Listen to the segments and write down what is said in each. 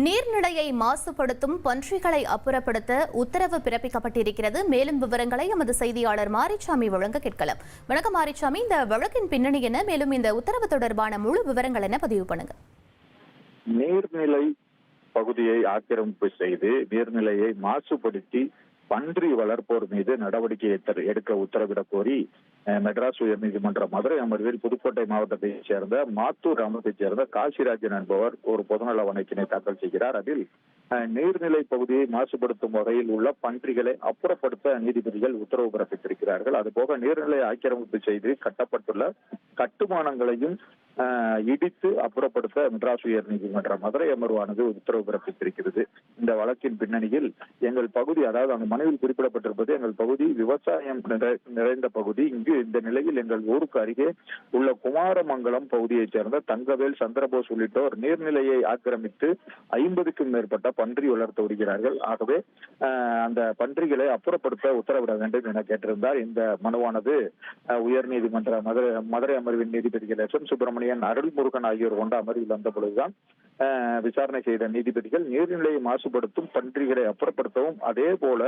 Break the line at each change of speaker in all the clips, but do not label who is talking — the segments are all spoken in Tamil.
நீர்நிலையை மாசுபடுத்தும் பன்றிகளை அப்புறப்படுத்த உத்தரவு பிறப்பிக்கப்பட்டிருக்கிறது. மேலும் விவரங்களை எமது செய்தியாளர் மாரிச்சாமி வழங்க கேட்கலாம். வணக்கம் மாரிச்சாமி, இந்த வழக்கின் பின்னணி என்ன? மேலும் இந்த உத்தரவு தொடர்பான முழு விவரங்கள் என்ன பதிவு பண்ணுங்க.
நீர்நிலை பகுதியை ஆக்கிரமிப்பு செய்து நீர்நிலையை மாசுபடுத்தி பன்றி வளர்ப்போர் மீது நடவடிக்கை எடுக்க உத்தரவிடக் கோரி மெட்ராஸ் உயர்நீதிமன்ற மதுரை அமர்வில் புதுக்கோட்டை மாவட்டத்தைச் சேர்ந்த மாத்தூர் கிராமத்தைச் சேர்ந்த காசிராஜன் என்பவர் ஒரு பொதுநல வழக்கினை தாக்கல் செய்கிறார். அதில் நீர்நிலை பகுதியை மாசுபடுத்தும் வகையில் உள்ள பன்றிகளை அப்புறப்படுத்த நீதிபதிகள் உத்தரவு பிறப்பித்திருக்கிறார்கள். அதுபோக நீர்நிலை ஆக்கிரமிப்பு செய்து கட்டப்பட்டுள்ள கட்டுமானங்களையும் இடித்து அப்புறப்படுத்த மெட்ராஸ் உயர் நீதிமன்ற மதுரை அமர்வானது உத்தரவு பிறப்பித்திருக்கிறது. இந்த வழக்கின் பின்னணியில் எங்கள் பகுதி, அதாவது அந்த மனுவில் குறிப்பிடப்பட்டிருப்பது, எங்கள் பகுதி விவசாயம் நிறைந்த பகுதி. இங்கு இந்த நிலையில் எங்கள் ஊருக்கு அருகே உள்ள குமாரமங்கலம் பகுதியைச் சேர்ந்த தங்கவேல், சந்திரபோஸ் உள்ளிட்டோர் நீர்நிலையை ஆக்கிரமித்து 50க்கும் மேற்பட்ட பன்றி வளர்த்து வருகிறார்கள். ஆகவே அந்த பன்றிகளை அப்புறப்படுத்த உத்தரவிட வேண்டும் என கேட்டிருந்தார். இந்த மனுவானது உயர்நீதிமன்ற மதுரை அமர்வின் நீதிபதிகள் எஸ் எம் சுப்பிரமணியன், அருள்முருகன் ஆகியோர் கொண்ட அமர்வில் வந்த பொழுதுதான் விசாரணை செய்த நீதிபதிகள் நீர்நிலையை மாசுபடுத்தும் பன்றிகளை அப்புறப்படுத்தவும், அதே போல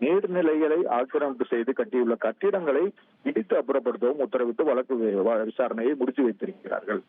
நீர்நிலைகளை ஆக்கிரமிப்பு செய்து கட்டியுள்ள கட்டிடங்களை இடித்து அப்புறப்படுத்தவும் உத்தரவிட்டு வழக்கு விசாரணையை முடித்து வைத்திருக்கிறார்கள்.